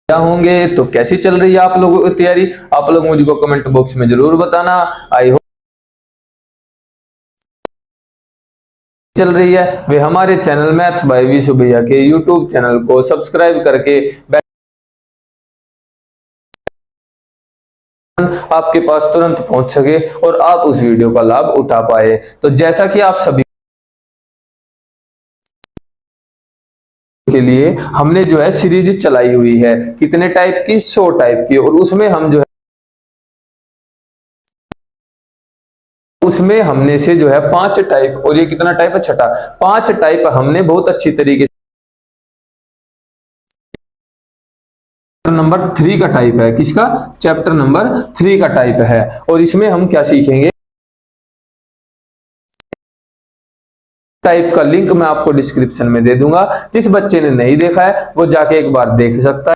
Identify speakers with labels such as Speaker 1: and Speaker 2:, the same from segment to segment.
Speaker 1: क्या होंगे, तो कैसी चल रही है आप लोगों की तैयारी, आप लोग मुझको कमेंट बॉक्स में जरूर बताना। आई होप चल रही है वे हमारे चैनल मैथ्स बाय विशु भैया के यूट्यूब चैनल को सब्सक्राइब करके आपके पास तुरंत पहुंच सके और आप उस वीडियो का लाभ उठा पाए। तो जैसा कि आप सभी के लिए हमने जो है सीरीज चलाई हुई है, कितने टाइप की, 100 टाइप की, और उसमें हमने से जो है 5 टाइप, और ये कितना टाइप है, छठा, 5 टाइप हमने बहुत अच्छी तरीके से नंबर 3 का टाइप है, किसका, चैप्टर नंबर 3 का टाइप है। और इसमें हम क्या सीखेंगे, टाइप का लिंक मैं आपको डिस्क्रिप्शन में दे दूंगा, जिस बच्चे ने नहीं देखा है वो जाके एक बार देख सकता है।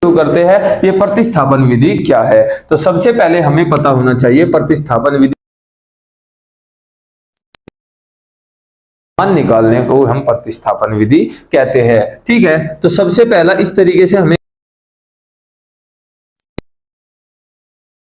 Speaker 1: शुरू करते हैं, ये प्रतिस्थापन विधि क्या है। तो सबसे पहले हमें पता होना चाहिए प्रतिस्थापन विधि, मान निकालने को हम प्रतिस्थापन विधि कहते हैं। ठीक है, तो सबसे पहला इस तरीके से हमें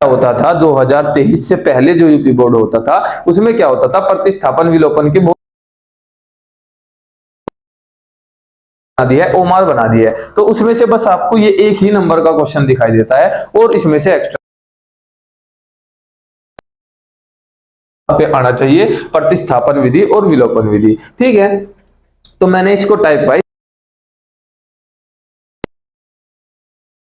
Speaker 1: होता था, 2023 से पहले जो यूपी बोर्ड होता था उसमें क्या होता था, प्रतिस्थापन विलोपन के बहुत बना दिया है, ओमार बना दिया है। तो उसमें से बस आपको ये एक ही नंबर का क्वेश्चन दिखाई देता है और इसमें से एक्स्ट्रा पे आना चाहिए प्रतिस्थापन विधि और विलोपन विधि। ठीक है, तो मैंने इसको टाइप वाइज,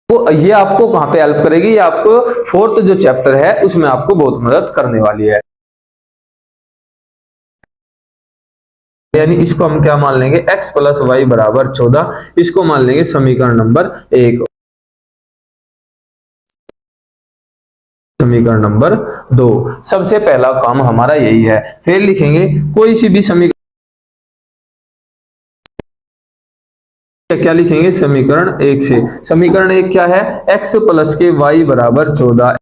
Speaker 1: तो ये आपको कहां पे हेल्प करेगी, ये आपको फोर्थ जो चैप्टर है उसमें आपको बहुत मदद करने वाली है। यानी इसको हम क्या मान लेंगे, x प्लस वाई बराबर 14, इसको मान लेंगे समीकरण नंबर 1। समीकरण नंबर 2, सबसे पहला काम हमारा यही है। फिर लिखेंगे कोई सी भी समीकरण, क्या लिखेंगे, समीकरण 1 से। समीकरण 1 क्या है, x प्लस के वाई बराबर 14,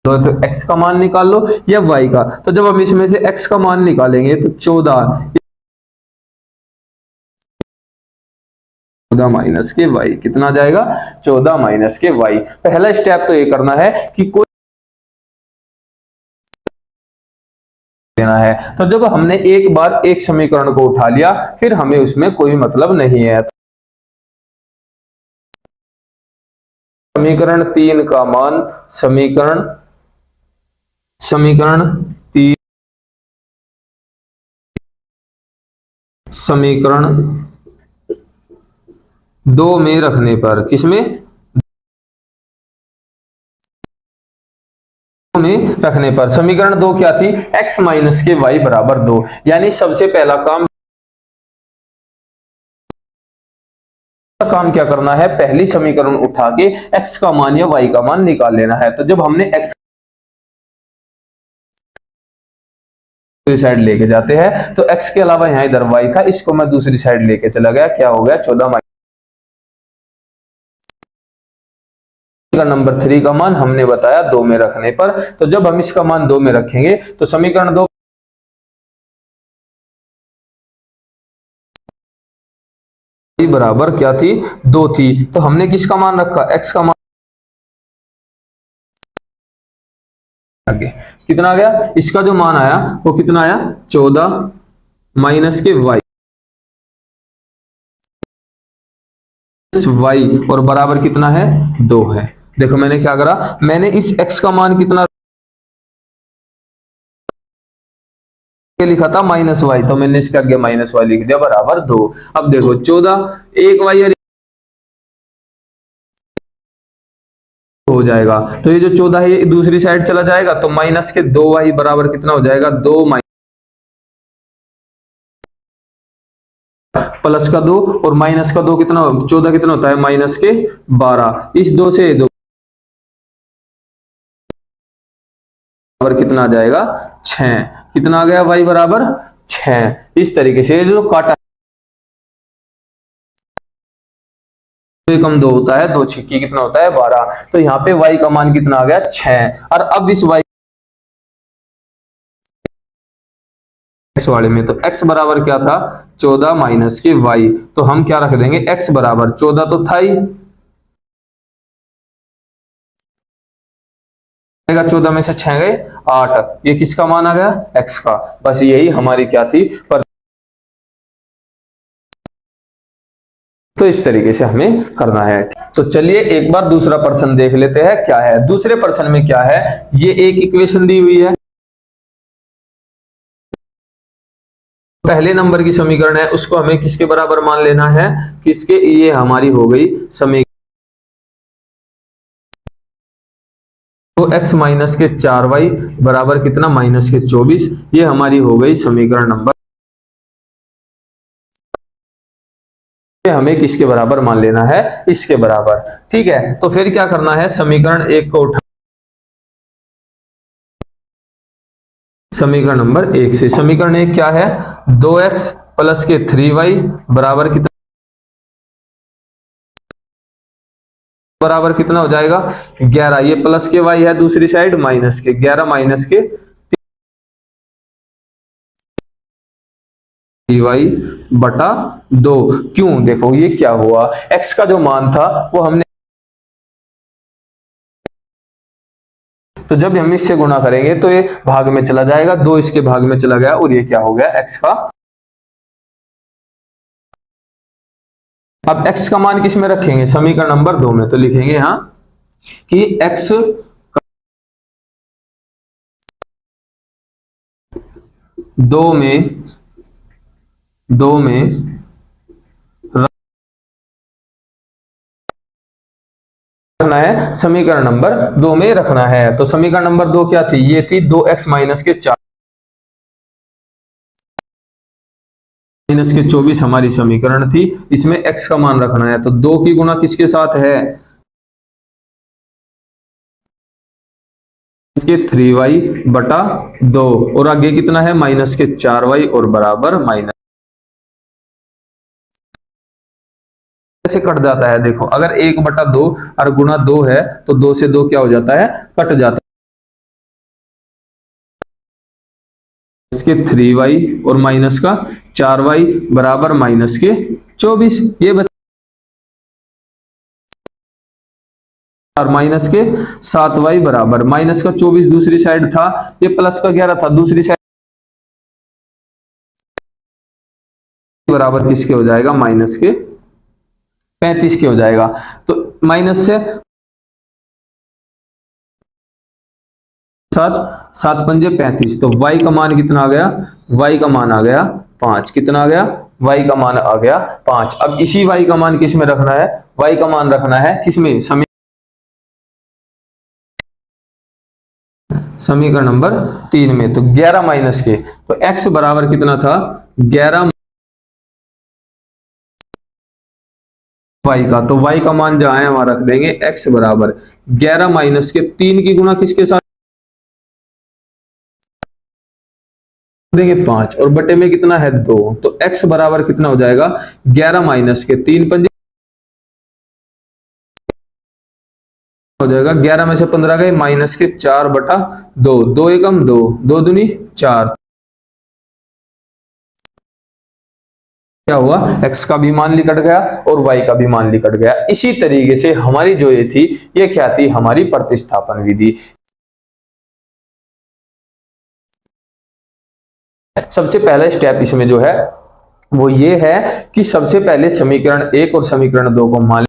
Speaker 1: तो x का मान निकाल लो या y का। तो जब हम इसमें से x का मान निकालेंगे तो 14 माइनस के y कितना आ जाएगा, 14 माइनस के y। पहला स्टेप तो ये करना है कि कोई देना है। तो जब हमने एक बार एक समीकरण को उठा लिया फिर हमें उसमें कोई मतलब नहीं है। समीकरण 3 का मान, समीकरण समीकरण 3, समीकरण 2 में रखने पर, किसमें, में रखने पर समीकरण 2 क्या थी, x माइनस के y बराबर 2। यानी सबसे पहला काम क्या करना है, पहली समीकरण उठा के x का मान या y का मान निकाल लेना है। तो जब हमने x दूसरी साइड लेके जाते हैं तो x के अलावा यहां इधर y था, इसको मैं दूसरी साइड लेके चला गया, क्या हो गया, 14 का नंबर 3 का मान हमने बताया 2 में रखने पर। तो जब हम इसका मान 2 में रखेंगे तो समीकरण 2 बराबर क्या थी, 2 थी। तो हमने किसका मान रखा, x का मान, आगे कितना आ गया, इसका जो मान आया वो कितना आया, 14 माइनस के y और बराबर कितना है, 2 है। देखो मैंने क्या करा, मैंने इस x का मान कितना लिखा था, माइनस वाई, तो मैंने इसके आगे माइनस वाई लिख दिया बराबर 2। अब देखो 14 एक वाई हो जाएगा, तो ये जो 14 है ये दूसरी साइड चला जाएगा, तो माइनस के 2y बराबर कितना हो जाएगा, 2 प्लस का 2 और माइनस का 2 कितना, 14 कितना होता है, माइनस के 12, इस 2 से 2 बराबर कितना आ जाएगा, 6। कितना आ गया, y बराबर 6। इस तरीके से जो काटा, कम 2 होता है, 2 छिक्की कितना होता है, 12। तो यहाँ पे y का मान कितना आ गया, 6। और अब इस y एक्स वाले में, तो एक्स बराबर क्या था 14 माइनस के वाई, तो हम क्या रख देंगे एक्स बराबर 14 तो था ही, 14 में से 6 गए 8, ये किसका मान आ गया एक्स का। बस यही हमारी क्या थी पर, तो इस तरीके से हमें करना है। तो चलिए एक बार दूसरा प्रश्न देख लेते हैं क्या है। दूसरे प्रश्न में क्या है, ये एक इक्वेशन दी हुई है, पहले नंबर की समीकरण है उसको हमें किसके बराबर मान लेना है, किसके, ये हमारी हो गई समीकरण, तो x माइनस के 4y बराबर कितना माइनस के 24, ये हमारी हो गई समीकरण नंबर, हमें किसके बराबर मान लेना है इसके बराबर। ठीक है, तो फिर क्या करना है, समीकरण एक को उठा, समीकरण नंबर एक से, समीकरण एक क्या है 2x प्लस के 3y बराबर कितना, बराबर कितना हो जाएगा 11, ये प्लस के y है दूसरी साइड माइनस के 11 माइनस के y बटा 2। क्यों, देखो ये क्या हुआ, x का जो मान था वो हमने, तो जब हम इससे गुणा करेंगे तो ये भाग में चला जाएगा, 2 इसके भाग में चला गया और ये क्या हो गया x का। अब x का मान किस में रखेंगे, समीकरण नंबर 2 में, तो लिखेंगे यहां कि x 2 में रखना है, समीकरण नंबर 2 में रखना है। तो समीकरण नंबर 2 क्या थी, ये थी 2x माइनस के 4 माइनस के 24 हमारी समीकरण थी, इसमें x का मान रखना है, तो 2 की गुणा किसके साथ है, इसके 3y बटा 2, और आगे कितना है माइनस के 4y और बराबर माइनस, ऐसे कट जाता है, देखो अगर 1/2 और गुना 2 है तो 2 से 2 क्या हो जाता है कट जाता है, इसके 3y और माइनस का 4y बराबर माइनस के 24, ये और माइनस के 7y बराबर माइनस का 24 दूसरी साइड था, ये प्लस का 11 था दूसरी साइड बराबर किसके हो जाएगा माइनस के 35 के हो जाएगा। तो माइनस से 7 7 पंजे 35, तो y का मान कितना आ गया, y का मान आ गया 5, कितना आ गया y का मान आ गया 5। अब इसी y का मान किस में रखना है, y का मान रखना है किसमें, समीकरण नंबर 3 में, तो 11 माइनस के, तो x बराबर कितना था 11 y का, तो y का मान जहां है वहां रख देंगे x बराबर 11 माइनस के 3 की गुणा किसके साथ देंगे 5, और बटे में कितना है 2, तो x बराबर कितना हो जाएगा 11 माइनस के 3 पंजे हो जाएगा, 11 में से 15 गए माइनस के 4/2, 2 एकम 2, 2 दूनी 4, क्या हुआ x का भी मान निकट गया और y का भी मान निकट गया। इसी तरीके से हमारी जो ये थी, ये क्या थी हमारी प्रतिस्थापन विधि। सबसे पहला स्टेप इसमें जो है वो ये है कि सबसे पहले समीकरण 1 और समीकरण 2 को मान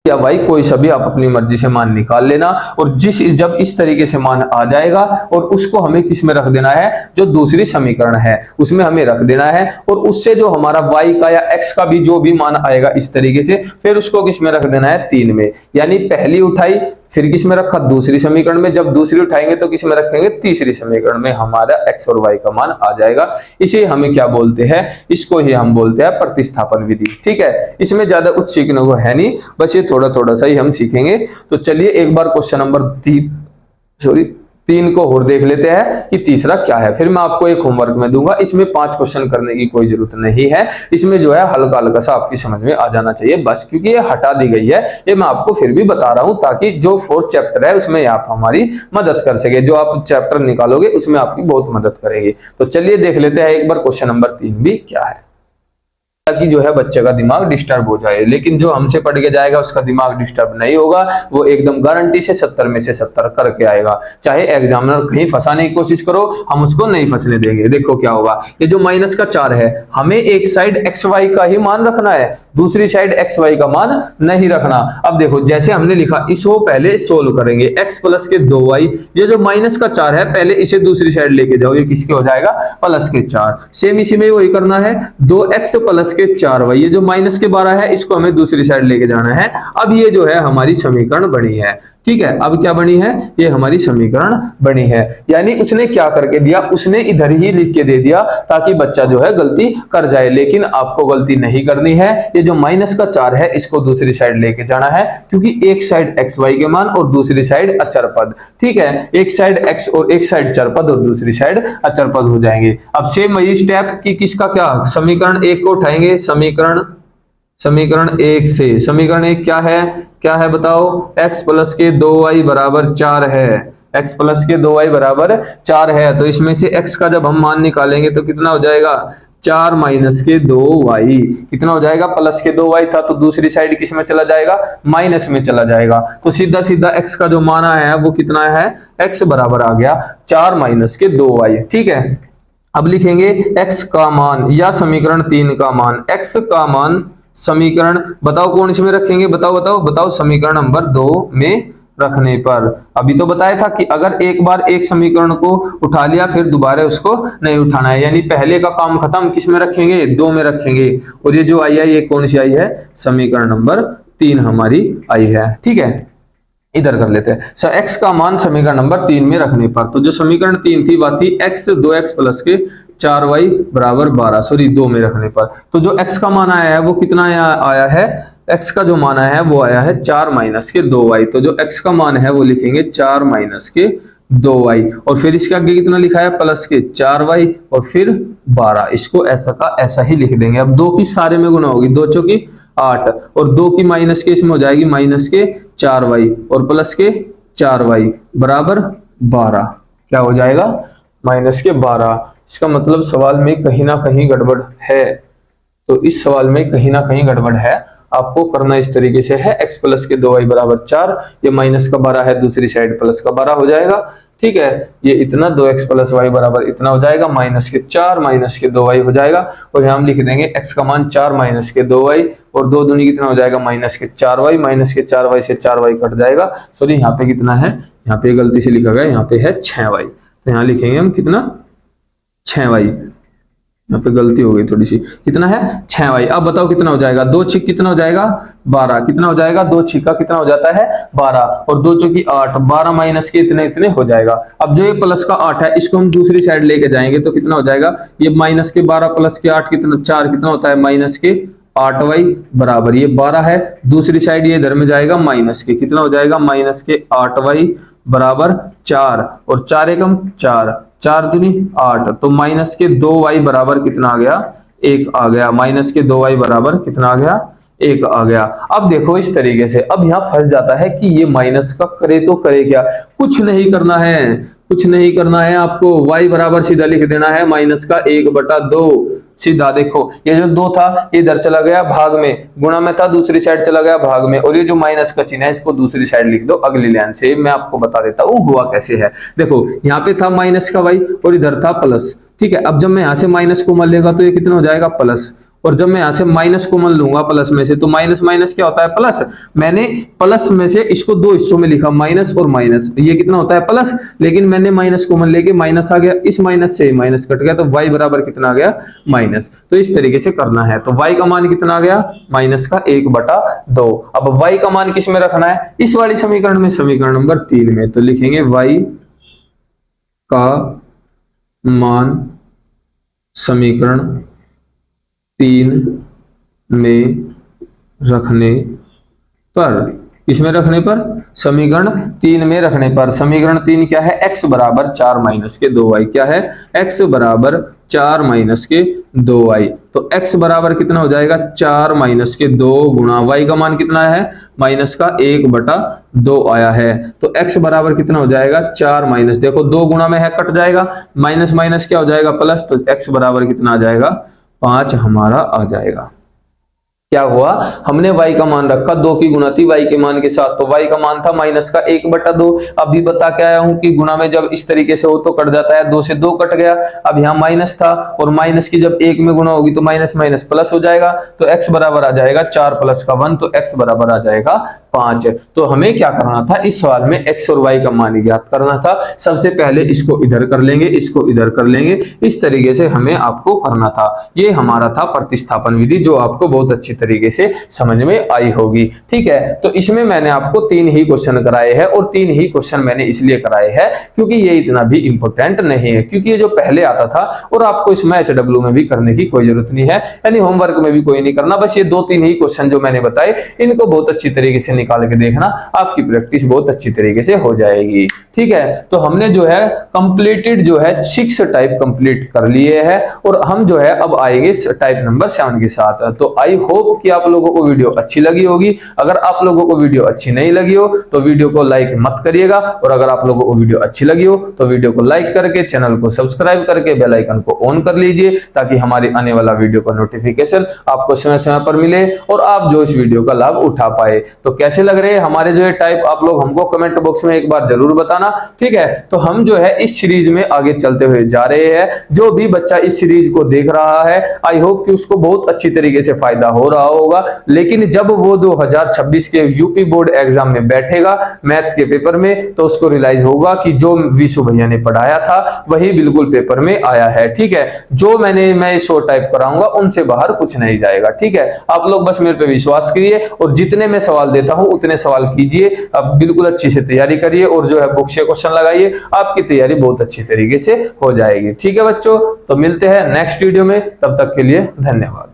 Speaker 1: या भाई कोई सभी आप अपनी मर्जी से मान निकाल लेना, और जब इस तरीके से मान आ जाएगा और उसको हमें किस में रख देना है, जो दूसरी समीकरण है उसमें हमें रख देना है, और उससे जो हमारा y का या x का भी जो भी मान आएगा इस तरीके से, फिर उसको किस में रख देना है 3 में, यानी पहली उठाई फिर किस में रखा दूसरी समीकरण में, जब दूसरी उठाएंगे तो किस में रखेंगे तीसरी समीकरण में, हमारा x और y का मान आ जाएगा। इसे हमें क्या बोलते हैं, इसको ही हम बोलते हैं प्रतिस्थापन विधि। ठीक है, इसमें ज्यादा कुछ सीखने को है नहीं, बस ये थोड़ा थोड़ा सा ही हम सीखेंगे। तो चलिए एक बार क्वेश्चन नंबर तीन को और देख लेते हैं कि तीसरा क्या है, फिर मैं आपको एक होमवर्क में दूंगा। इसमें 5 क्वेश्चन करने की कोई जरूरत नहीं है, इसमें जो है हल्का हल्का सा आपकी समझ में आ जाना चाहिए बस, क्योंकि ये हटा दी गई है। ये मैं आपको फिर भी बता रहा हूं ताकि जो 4th चैप्टर है उसमें आप हमारी मदद कर सके, जो आप चैप्टर निकालोगे उसमें आपकी बहुत मदद करेगी। तो चलिए देख लेते हैं एक बार क्वेश्चन नंबर 3 भी क्या है, ताकि जो है बच्चे का दिमाग डिस्टर्ब हो जाए। लेकिन जो हमसे पढ़ के जाएगा उसका दिमाग डिस्टर्ब नहीं होगा, वो एकदम गारंटी से 70 में से 70 करके आएगा। चाहे एग्जामिनर कहीं फंसाने की कोशिश करो, हम उसको नहीं फंसने देंगे। देखो क्या होगा, ये जो माइनस का 4 है, हमें एक साइड एक्स वाई का ही मान रखना है, दूसरी साइड एक्स वाई का मान नहीं रखना। अब देखो जैसे हमने लिखा, इसको पहले सोल्व करेंगे, x प्लस के 2y, ये जो माइनस का 4 है पहले इसे दूसरी साइड लेके जाओ, ये किसके हो जाएगा, प्लस के 4। सेम इसी में वही करना है, 2x प्लस के 4y, ये जो माइनस के 12 है इसको हमें दूसरी साइड लेके जाना है। अब ये जो है हमारी समीकरण बनी है, ठीक है। अब क्या बनी है, ये हमारी समीकरण बनी है। यानी उसने क्या करके दिया, उसने इधर ही लिख के दे दिया ताकि बच्चा जो है गलती कर जाए, लेकिन आपको गलती नहीं करनी है। ये जो माइनस का 4 है इसको दूसरी साइड लेके जाना है, क्योंकि एक साइड एक्स वाई के मान और दूसरी साइड अचर पद, ठीक है। एक साइड एक्स और एक साइड चर पद और दूसरी साइड अचर पद हो जाएंगे। अब सेम वही स्टेप की किसका क्या, समीकरण 1 को उठाएंगे, समीकरण 1 से। समीकरण 1 क्या है बताओ, x प्लस के 2y बराबर 4 है, x प्लस के 2y बराबर 4 है। तो इसमें से x का जब हम मान निकालेंगे तो कितना हो जाएगा, 4 माइनस के 2y, कितना हो जाएगा, प्लस के 2y था तो दूसरी साइड किस में चला जाएगा, माइनस में चला जाएगा। तो सीधा सीधा x का जो मान आया है वो कितना है, x बराबर आ गया 4 माइनस के 2y, ठीक है। अब लिखेंगे x का मान या समीकरण 3 का मान, x का मान समीकरण बताओ कौन से में रखेंगे, बताओ समीकरण नंबर 2 में रखने पर। अभी तो बताया था कि अगर एक बार एक समीकरण को उठा लिया फिर दोबारा उसको नहीं उठाना है, यानी पहले का काम खत्म, किस में रखेंगे, 2 में रखेंगे। और ये जो आई है ये कौन सी आई है, समीकरण नंबर 3 हमारी आई है, ठीक है। इधर कर लेते हैं, x का मान समीकरण नंबर 3 में रखने पर, तो जो समीकरण 3 थी वह थी x 2x प्लस के 4y बराबर 12, सॉरी 2 में रखने पर। तो जो x का मान आया है वो कितना आया है, x का जो मान आया है वो आया है 4 माइनस के 2y। तो जो x का मान है वो लिखेंगे 4 माइनस के 2y, और फिर इसके आगे कितना लिखा है, प्लस के 4y और फिर 12, इसको ऐसा का ऐसा ही लिख देंगे। अब 2 की सारे में गुना होगी, 2 चौकी 8 और 2 की माइनस के इसमें हो जाएगी माइनस के 4y और प्लस के 4y बराबर 12, क्या हो जाएगा, माइनस के 12। इसका मतलब सवाल में कहीं ना कहीं गड़बड़ है, तो इस सवाल में कहीं ना कहीं गड़बड़ है। आपको करना इस तरीके से है, x प्लस के 2y बराबर 4, ये माइनस का 12 है, दूसरी साइड प्लस का 12 हो जाएगा, ठीक है। ये इतना 2x प्लस वाई बराबर इतना हो जाएगा, माइनस के 4 माइनस के 2y हो जाएगा। और यहाँ हम लिख देंगे x का मान 4 माइनस के 2y और 2 दूनी कितना हो जाएगा, माइनस के 4y, माइनस के 4y से 4y कट जाएगा। सॉरी यहाँ पे कितना है, यहाँ पे गलती से लिखा गया, यहाँ पे है 6y, तो यहाँ लिखेंगे हम कितना, 6y, यहाँ पे गलती हो गई थोड़ी सी, कितना है 6y। अब बताओ कितना हो जाएगा, 2 छिक कितना हो जाएगा 12, कितना हो जाएगा, 2 छिक्का कितना हो जाता है 12 और 2 चौकी 8, 12 माइनस के इतने इतने हो जाएगा। अब जो ये प्लस का 8 है इसको हम दूसरी साइड लेके जाएंगे तो कितना हो जाएगा, ये माइनस के 12 प्लस के 8 कितना 4 कितना होता है, माइनस के 8y बराबर ये 12 है, दूसरी साइड ये इधर में जाएगा माइनस के, कितना हो जाएगा, माइनस के 8y बराबर 4 और 4 एकम 4, 4 दूनी 8, तो माइनस के 2y बराबर कितना आ गया, 1 आ गया। माइनस के 2y बराबर कितना आ गया, 1 आ गया। अब देखो इस तरीके से, अब यहाँ फंस जाता है कि ये माइनस का करे तो करे क्या, कुछ नहीं करना है, कुछ नहीं करना है आपको, y बराबर सीधा लिख देना है माइनस का 1/2 सीधा। देखो ये जो 2 था ये इधर चला गया भाग में, गुणा में था दूसरी साइड चला गया भाग में, और ये जो माइनस का चिन्ह है इसको दूसरी साइड लिख दो अगली लाइन से। मैं आपको बता देता हूँ हुआ कैसे है। देखो यहाँ पे था माइनस का y और इधर था प्लस, ठीक है। अब जब मैं यहाँ से माइनस को मान लेगा तो ये कितना हो जाएगा प्लस, और जब मैं यहाँ से माइनस कॉमन लूंगा प्लस में से तो माइनस माइनस क्या होता है प्लस। मैंने प्लस में से इसको 2 हिस्सों में लिखा, माइनस और माइनस, ये कितना होता है प्लस, लेकिन मैंने माइनस कॉमन लेके माइनस आ गया, इस माइनस से माइनस कट गया तो y बराबर कितना आ गया माइनस। तो इस तरीके से करना है। तो y का मान कितना आ गया, माइनस का 1/2। अब y का मान किस में रखना है, इस वाली समीकरण में, समीकरण नंबर 3 में। तो लिखेंगे y का मान समीकरण 3 में रखने पर, किसमें रखने पर, समीकरण 3 में रखने पर समीकरण 3 क्या है, x बराबर 4 माइनस के 2y, क्या है, x बराबर 4 माइनस के 2y। तो x बराबर कितना हो जाएगा, 4 माइनस के 2 गुणा y का मान कितना है, माइनस का 1/2 आया है। तो x बराबर कितना हो जाएगा, 4 माइनस, देखो 2 गुणा में है कट जाएगा, माइनस माइनस क्या हो जाएगा प्लस, तो x बराबर कितना आ जाएगा, 5 हमारा आ जाएगा। क्या हुआ, हमने y का मान रखा 2 की गुणा थी y के मान के साथ, तो y का मान था माइनस का 1/2। अभी बता के आया हूं कि गुणा में जब इस तरीके से हो तो कट जाता है, 2 से 2 कट गया। अब यहाँ माइनस था और माइनस की जब 1 में गुणा होगी तो माइनस माइनस प्लस हो जाएगा, तो x बराबर आ जाएगा 4 प्लस का 1, तो x बराबर आ जाएगा 5। तो हमें क्या करना था, इस सवाल में x और y का मान ज्ञात करना था। सबसे पहले इसको इधर कर लेंगे, इसको इधर कर लेंगे, इस तरीके से हमें आपको करना था। ये हमारा था प्रतिस्थापन विधि, जो आपको बहुत अच्छी तरीके से समझ में आई होगी। ठीक है, तो इसमें मैंने आपको 3 ही क्वेश्चन कराए हैं, और 3 ही क्वेश्चन मैंने इसलिए कराए हैं क्योंकि ये इतना भी इंपॉर्टेंट नहीं है, क्योंकि ये जो पहले आता था और आपको इसमें HW में भी करने की कोई जरूरत नहीं है, यानी होमवर्क में भी कोई नहीं करना। बस ये 2-3 ही क्वेश्चन जो मैंने बताए, इनको बहुत अच्छी तरीके से निकाल के देखना, आपकी प्रैक्टिस बहुत अच्छी तरीके से हो जाएगी। ठीक है, तो हमने जो है कंप्लीटेड जो है 6 टाइप कंप्लीट कर लिए हैं, और हम जो है अब आएंगे टाइप नंबर 7 के साथ। तो आई होप कि आप लोगों को वीडियो अच्छी लगी होगी। अगर आप लोगों को वीडियो अच्छी नहीं लगी हो तो वीडियो को लाइक मत करिएगा, और अगर आप लोगों को वीडियो अच्छी लगी हो तो वीडियो को लाइक करके चैनल को सब्सक्राइब करके बेल आइकन को ऑन कर लीजिए, ताकि हमारी आने वाला वीडियो का नोटिफिकेशन आपको समय समय पर मिले और आप जो इस वीडियो का लाभ उठा पाए। तो कैसे लग रहे हैं हमारे जो टाइप, आप लोग हमको कमेंट बॉक्स में एक बार जरूर बताना। ठीक है, तो हम जो है इस सीरीज में आगे चलते हुए जा रहे हैं। जो भी बच्चा इस सीरीज को देख रहा है, आई होप कि उसको बहुत अच्छी तरीके से फायदा हो रहा होगा। लेकिन जब वो 2026 के यूपी बोर्ड एग्जाम में बैठेगा मैथ के पेपर में, तो उसको रियलाइज होगा कि जो विशु भैया ने पढ़ाया था वही बिल्कुल पेपर में आया है। ठीक है, जो मैं 100 टाइप कराऊंगा उनसे बाहर कुछ नहीं जाएगा। ठीक है, आप लोग बस मेरे पे विश्वास करिए, और जितने मैं सवाल देता हूं उतने सवाल कीजिए, अब बिल्कुल अच्छी से तैयारी करिए, और जो है बुक से क्वेश्चन लगाइए, आपकी तैयारी बहुत अच्छी तरीके से हो जाएगी। ठीक है बच्चों, तो मिलते हैं नेक्स्ट वीडियो में, तब तक के लिए धन्यवाद।